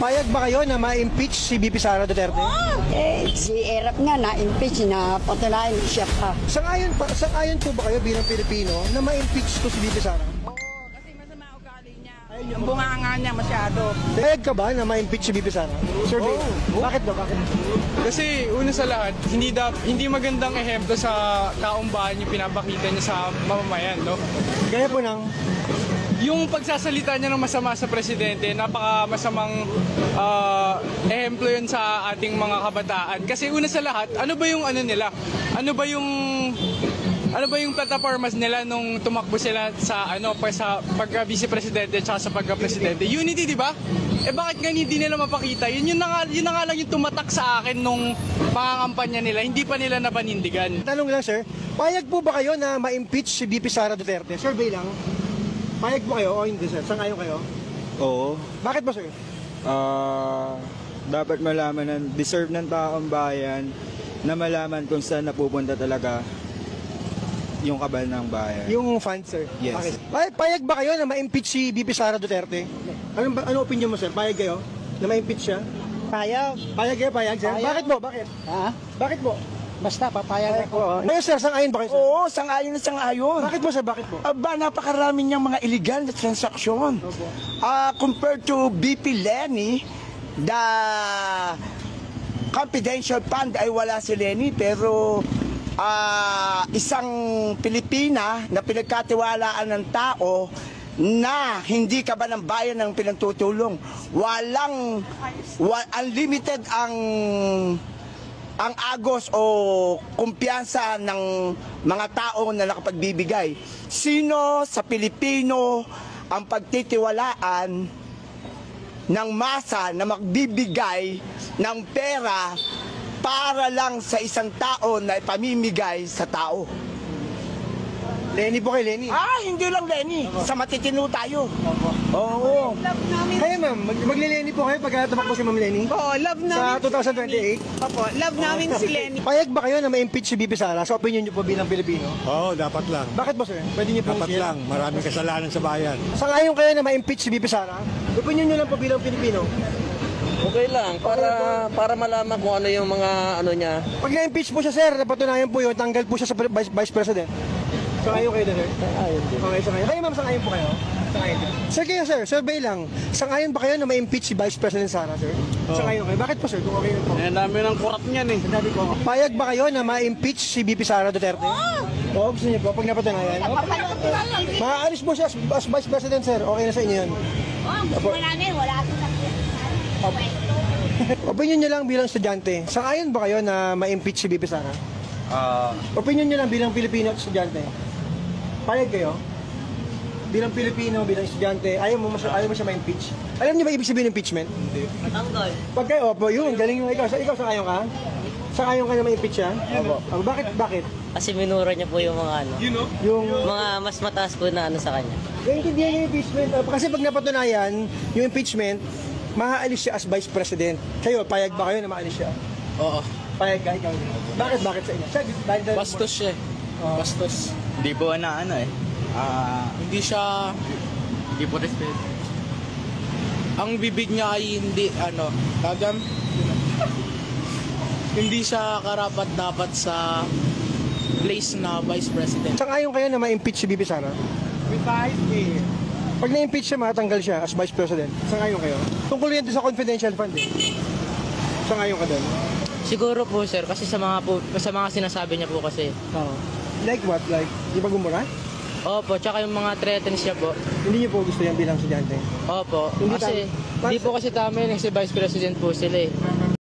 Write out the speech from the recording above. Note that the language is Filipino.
Payag ba kayo na ma-impeach si VP Sara Duterte? Si Erap nga na-impeach na patunayan siya pa. Sang-ayon po ba kayo bilang Pilipino na ma-impeach to si VP Sara? Oo, kasi masama ugali niya. Yung bunganga niya masyado. Payag ka ba na ma-impeach si VP Sara? Survey. Bakit daw? Bakit? Kasi una sa lahat, hindi magandang ehemplo sa taong bayan yung pinapakita niya sa mamamayan, no? Kaya po nang Yung pagsasalita niya ng masama sa presidente, napaka-masamang ehemplo yun sa ating mga kabataan. Kasi una sa lahat, ano ba yung nila? Ano ba yung plataformas nila nung tumakbo sila sa sa pagka-vice presidente at sa pagka-presidente? Unity, di ba? Bakit nga hindi nila mapakita? Yun na nga lang yung tumatak sa akin nung pangangampanya nila, hindi pa nila napanindigan. tanong lang, sir, payag po ba kayo na ma-impeach si VP Sara Duterte? Survey lang. Payag po kayo o hindi, sir? Sang-ayon kayo? Oo. Bakit ba, sir? Dapat malaman ng deserve ng taong bayan na malaman kung saan napupunta talaga yung kabal ng bayan. Yung fund, sir? Yes. Okay. Payag ba kayo na ma-impeach si VP Sara Duterte? Ano opinion mo, sir? Payag kayo na ma-impeach siya? Payag. Payag kayo, payag, sir? Payag. Bakit po? Bakit? Ha? Bakit po? Basta papayag ako. Ngayon, sir, sang-ayon ba kayo, sir? Oo, sang-ayon na sang-ayon. Bakit po, sir? Bakit po? Aba, napakarami niyang mga illegal na transaksyon. Opo. Compared to BP Lenny, the confidential fund ay wala si Lenny, pero isang Pilipina na pinagkatiwalaan ng tao na hindi ka ba ng bayan ng pinagtutulong. Unlimited ang agos o kumpiyansa ng mga tao na nakapagbibigay. Sino sa Pilipino ang pagtitiwalaan ng masa na magbibigay ng pera para lang sa isang tao na ipamimigay sa tao? Lenny po kay Lenny. Hindi lang Lenny. Sa matitino tayo. Oo. Kaya ma'am, magle-Lenny po kayo pag tumakbo si Ma'am Lenny? Oo, love namin. Sa 2028? Opo, love namin si Lenny. Payag ba kayo na ma-impeach si VP Sara? Sa opinion niyo po bilang Pilipino? Oo, dapat lang. Bakit po, sir? Pwede niyo pong Dapat lang. Maraming kasalanan sa bayan. Sang-ayon kayo na ma-impeach si VP Sara? Opinion niyo lang po bilang Pilipino? Okay lang, para malaman kung ano yung mga niya. Pag na-impeach po siya, sir, napatunayan po yun, tanggal po siya sa Vice President. Sang-ayon kayo doon, sir? Sang-ayon din. Okay, sang-ayon. Kayo, ma'am, sang-ayon po kayo? Sang-ayon din. Sir, kayo, sir, survey lang. Sang-ayon ba kayo na ma-impeach si Vice President Sara, sir? Sang-ayon kayo. Bakit po, sir? Kung okay yun po. Dami ng kurap niyan eh. Sabi po. Payag ba kayo na ma-impeach si VP Sara Duterte? Oo, gusto niyo po, pag napatunayan. Maaalis po siya as Vice President, sir. Okay na sa inyo yun. Wala na yun, wala ito sa Opinion niyo lang bilang estudyante. Sang-ayon ba kayo na ma-impeach si VP Sara? Opinion niyo lang bilang Pilipino at estudyante. Payag kayo? Bilang Pilipino, bilang estudyante, ayaw mo siya ma-impeach? Alam niyo ba ibig sabihin ng impeachment? Hindi. Matanggal. Pag kayo, opo, yun, galing yung ikaw. Ikaw, sang-ayon ka? Sang-ayon ka na ma-impeach siya? Opo. Bakit? Kasi minura niya po yung mga Yung mga mas mataas po na sa kanya. naiintindihan yung impeachment. Kasi pag napatunayan, yung impeachment, maaalis siya as Vice President. Kayo, payag ba kayo na maalis siya? Oo. Payag ka, ikaw. Bakit sa inyo? Dahil Bastos siya eh. Bastos. Hindi po Hindi po respect. Ang bibig niya ay hindi, hindi siya karapat-dapat sa place na Vice President. Sang-ayon kayo na ma-impeach si VP Sara? Pag na-impeach siya, matanggal siya as Vice President. Sang-ayon kayo? Tungkol yan doon sa confidential fund eh. Sang-ayon ka doon? Siguro po sir, kasi sa mga sinasabi niya po kasi. Like what? Like, di ba gumura? Opo, tsaka yung mga threatens niya po. Hindi niyo po gusto yan bilang estudyante? Opo, Hindi kasi hindi po kasi tama yun kasi Vice President po sila eh.